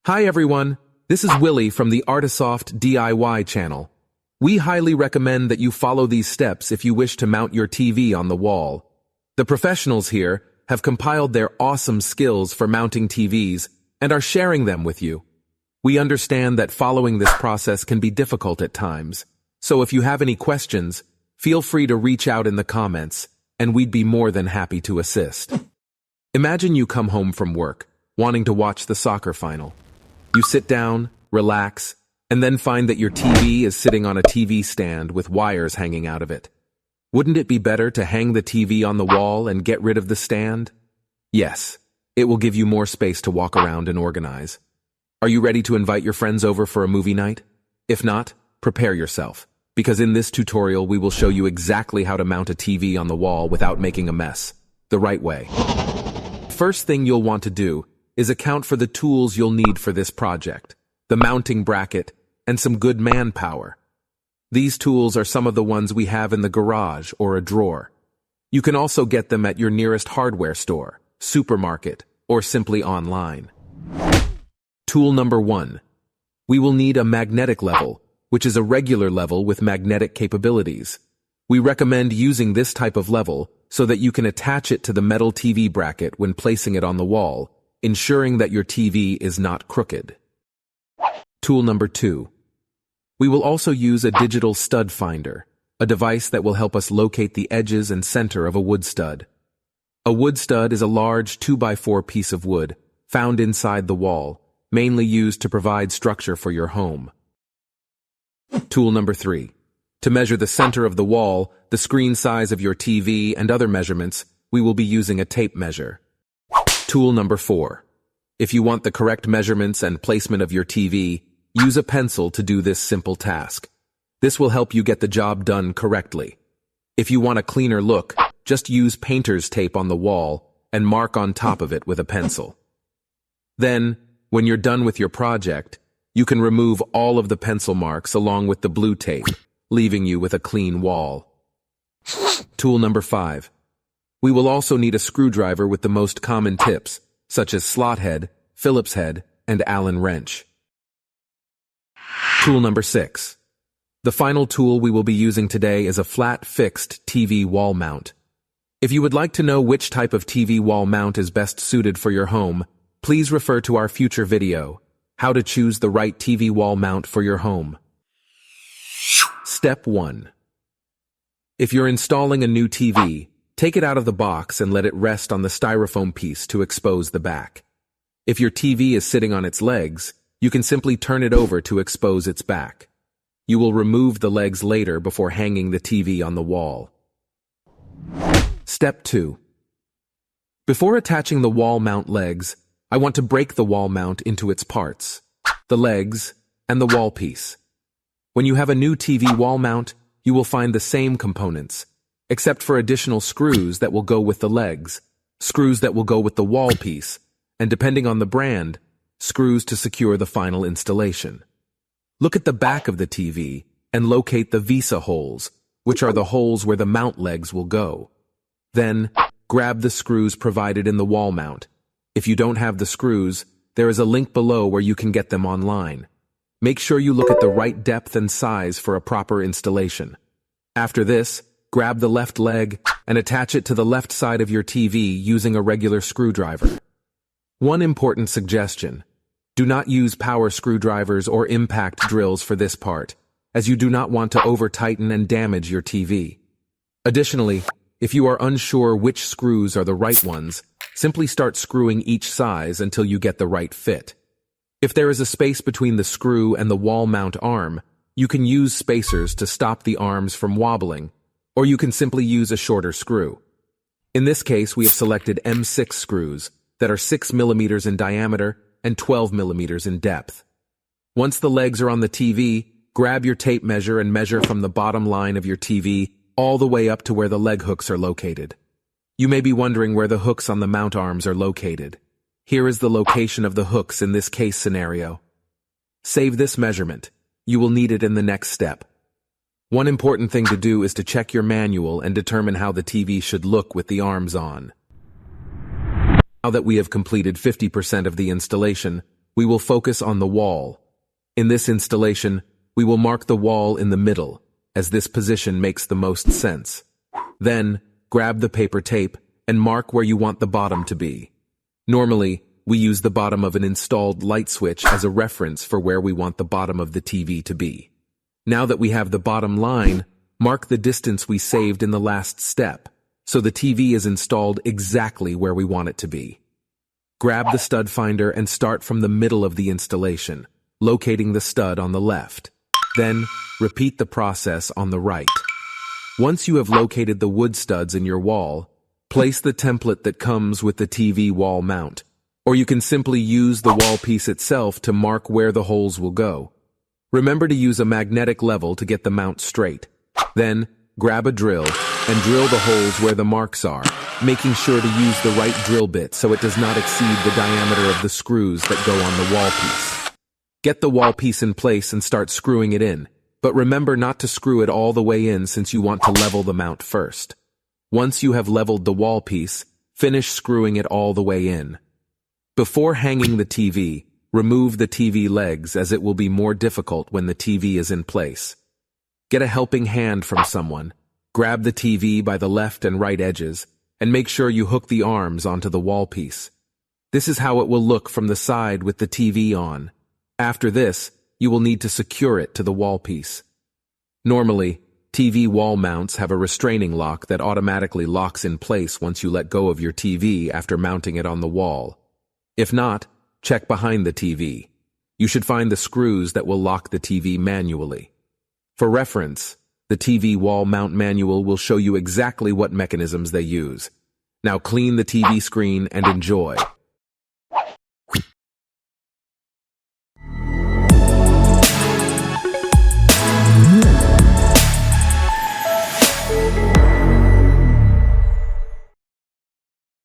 Hi everyone, this is Willie from the Artisoft DIY channel. We highly recommend that you follow these steps if you wish to mount your TV on the wall. The professionals here have compiled their awesome skills for mounting TVs and are sharing them with you. We understand that following this process can be difficult at times, so if you have any questions, feel free to reach out in the comments, and we'd be more than happy to assist. Imagine you come home from work, wanting to watch the soccer final. You sit down, relax, and then find that your TV is sitting on a TV stand with wires hanging out of it. Wouldn't it be better to hang the TV on the wall and get rid of the stand? Yes, it will give you more space to walk around and organize. Are you ready to invite your friends over for a movie night? If not, prepare yourself, because in this tutorial we will show you exactly how to mount a TV on the wall without making a mess, the right way. First thing you'll want to do is account for the tools you'll need for this project, the mounting bracket, and some good manpower. These tools are some of the ones we have in the garage or a drawer. You can also get them at your nearest hardware store, supermarket, or simply online. Tool number 1. We will need a magnetic level, which is a regular level with magnetic capabilities. We recommend using this type of level so that you can attach it to the metal TV bracket when placing it on the wall, ensuring that your TV is not crooked. Tool number 2. We will also use a digital stud finder, a device that will help us locate the edges and center of a wood stud. A wood stud is a large 2x4 piece of wood found inside the wall, mainly used to provide structure for your home. Tool number 3. To measure the center of the wall, the screen size of your TV, and other measurements, we will be using a tape measure. Tool number 4. If you want the correct measurements and placement of your TV, use a pencil to do this simple task. This will help you get the job done correctly. If you want a cleaner look, just use painter's tape on the wall and mark on top of it with a pencil. Then, when you're done with your project, you can remove all of the pencil marks along with the blue tape, leaving you with a clean wall. Tool number 5. We will also need a screwdriver with the most common tips, such as slot head, Phillips head, and Allen wrench. Tool number 6. The final tool we will be using today is a flat fixed TV wall mount. If you would like to know which type of TV wall mount is best suited for your home, please refer to our future video, How to Choose the Right TV Wall Mount for Your Home. Step 1. If you're installing a new TV, take it out of the box and let it rest on the styrofoam piece to expose the back. If your TV is sitting on its legs, you can simply turn it over to expose its back. You will remove the legs later before hanging the TV on the wall. Step 2. Before attaching the wall mount legs, I want to break the wall mount into its parts, the legs, and the wall piece. When you have a new TV wall mount, you will find the same components, except for additional screws that will go with the legs, screws that will go with the wall piece, and depending on the brand, screws to secure the final installation. Look at the back of the TV and locate the visa holes, which are the holes where the mount legs will go. Then, grab the screws provided in the wall mount. If you don't have the screws, there is a link below where you can get them online. Make sure you look at the right depth and size for a proper installation. After this, grab the left leg and attach it to the left side of your TV using a regular screwdriver. One important suggestion: do not use power screwdrivers or impact drills for this part, as you do not want to over-tighten and damage your TV. Additionally, if you are unsure which screws are the right ones, simply start screwing each size until you get the right fit. If there is a space between the screw and the wall mount arm, you can use spacers to stop the arms from wobbling, or you can simply use a shorter screw. In this case, we have selected M6 screws that are 6 millimeters in diameter and 12 millimeters in depth. Once the legs are on the TV, grab your tape measure and measure from the bottom line of your TV all the way up to where the leg hooks are located. You may be wondering where the hooks on the mount arms are located. Here is the location of the hooks in this case scenario. Save this measurement. You will need it in the next step. One important thing to do is to check your manual and determine how the TV should look with the arms on. Now that we have completed 50% of the installation, we will focus on the wall. In this installation, we will mark the wall in the middle, as this position makes the most sense. Then, grab the paper tape and mark where you want the bottom to be. Normally, we use the bottom of an installed light switch as a reference for where we want the bottom of the TV to be. Now that we have the bottom line, mark the distance we saved in the last step, so the TV is installed exactly where we want it to be. Grab the stud finder and start from the middle of the installation, locating the stud on the left. Then, repeat the process on the right. Once you have located the wood studs in your wall, place the template that comes with the TV wall mount, or you can simply use the wall piece itself to mark where the holes will go. Remember to use a magnetic level to get the mount straight. Then, grab a drill and drill the holes where the marks are, making sure to use the right drill bit so it does not exceed the diameter of the screws that go on the wall piece. Get the wall piece in place and start screwing it in, but remember not to screw it all the way in since you want to level the mount first. Once you have leveled the wall piece, finish screwing it all the way in. Before hanging the TV, remove the TV legs as it will be more difficult when the TV is in place. Get a helping hand from someone, grab the TV by the left and right edges, and make sure you hook the arms onto the wall piece. This is how it will look from the side with the TV on. After this, you will need to secure it to the wall piece. Normally, TV wall mounts have a restraining lock that automatically locks in place once you let go of your TV after mounting it on the wall. If not, check behind the TV. You should find the screws that will lock the TV manually. For reference, the TV wall mount manual will show you exactly what mechanisms they use. Now clean the TV screen and enjoy.